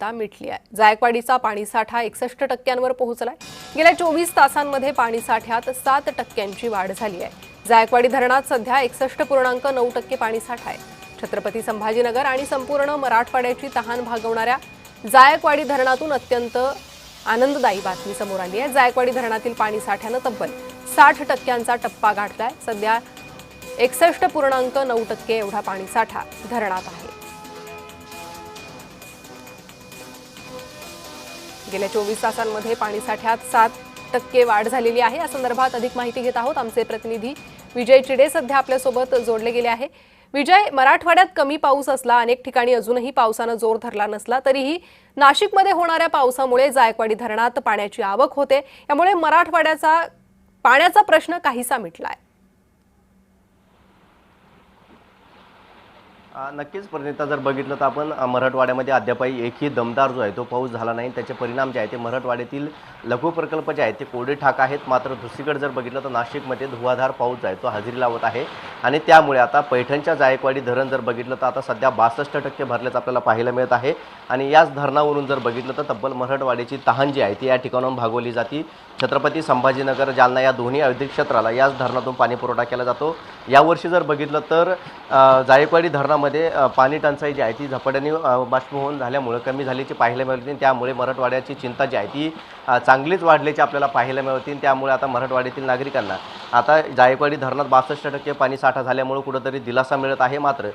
मिटली आहे। जायकवाडीचा पाणीसाठा 61% पोहोचलाय। गेल्या 24 तासांमध्ये पाणीसाठ्यात 7% वाढ झाली आहे। जायकवाडी धरणात सध्या 61.9% पाणीसाठा आहे। छत्रपती संभाजीनगर आणि संपूर्ण मराठवाड्याची तहान भागवणाऱ्या जायकवाडी धरणातून अत्यंत आनंददायी बातमी समोर आली आहे। जायकवाडी धरणातील पाणीसाठ्याने तब्बल 60% टप्पा गाठलाय। सध्या 61.9% एवढा पाणीसाठा धरणात आहे। गेल्या 24 तासांमध्ये पाणीसाठ्यात 7% वाढ झालेली आहे। या संदर्भात अधिक माहिती घेत आहोत। आमचे प्रतिनिधी विजय चिडे सध्या आपल्या सोबत जोडले गेले आहे। विजय, मराठवाड्यात कमी पाऊस असला, अनेक ठिकाणी अजूनही पावसाने जोर धरला नसला तरीही नाशिकमध्ये होणाऱ्या पावसामुळे जायकवाडी धरणात पाण्याची आवक होते। यामुळे मराठवाड्याचा पाण्याचा प्रश्न काहीसा मिटलाय। नक्कीच परिणिता, जर बघितलं तर आपण मराठवाड्यामध्ये अद्यापही एकही दमदार जो आहे तो पाऊस झाला नाही। त्याचे परिणाम जे आहे ते मराठवाड्यातील लघु प्रकल्प जे आहेत ते कोरडे ठाक आहेत। मात्र दुसरीकडे जर बघितलं तर नाशिकमध्ये धुवाधार पाऊस जो आहे तो हजेरी लावत आहे आणि त्यामुळे आता पैठणच्या जायकवाडी धरण जर बघितलं तर आता सध्या 62% भरल्याचं आपल्याला पाहायला मिळत आहे। आणि याच धरणावरून जर बघितलं तर तब्बल मराठवाड्याची तहान जी आहे ती या ठिकाणाहून भागवली जाते। छत्रपती संभाजीनगर, जालना या दोन्ही औद्योगिक क्षेत्राला याच धरणातून पाणी पुरवठा केला जातो। यावर्षी जर बघितलं तर जायकवाडी धरणामध्ये पाणी टंचाई जी आहे ती झपाट्याने बाष्पीभवन झाल्यामुळे कमी झाल्याची पाहायला मिळते। त्यामुळे मराठवाड्याची चिंता जी आहे ती चांगलीच वाढल्याची आपल्याला पाहायला मिळते। त्यामुळे आता मराठवाड्यातील नागरिकांना आता जायकवाडी धरणात 62% पाणी साठा झाल्यामुळे कुठेतरी दिलासा मिळत आहे। मात्र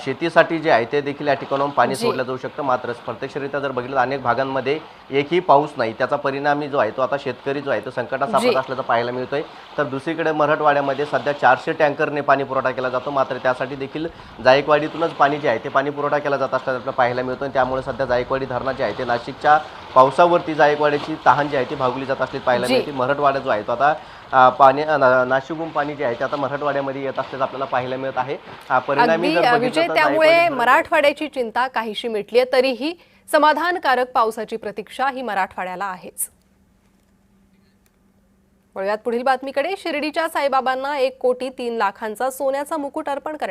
शेतीसाठी जे आहे ते देखील या ठिकाणाहून पाणी सोडलं जाऊ शकतं। मात्र प्रत्यक्षरित्या जर बघितलं अनेक भागांमध्ये एकही पाऊस नाही, त्याचा परिणामी जो आहे तो आता शेतकरी जो आहे तो संकटात सापडत असल्याचं पाहायला मिळतोय। तर दुसरीकडे मराठवाड्यामध्ये सध्या 400 टँकरने पाणी पुरवठा केला जातो। मात्र त्यासाठी देखील जायकवाडीतूनच पाणी जे आहे ते पाणी पुरवठा केला जात असल्याचं आपल्याला पाहायला मिळतं। त्यामुळे सध्या जायकवाडी धरणात जे आहे ते नाशिकच्या पावसावरती जायकवाडीची तहान जी आहे ती भागवली जात असल्याचं पाहायला मिळते। मराठवाडा जो आहे तो आता पाणी नाशिकहून पाणी जे आहे ते आता मराठवाड्यामध्ये येत असल्याचं आपल्याला पाहायला मिळत आहे। परिणामी जर विजय, त्यामुळे मराठवाड्याची चिंता काहीशी मिटली आहे, तरीही समाधानकारक पावसाची प्रतीक्षा ही मराठवाड्याला आहेच। वळूयात पुढील बातमीकडे। शिर्डीच्या साईबाबांना 1,03,00,000चा सोन्याचा मुकुट अर्पण करण्यात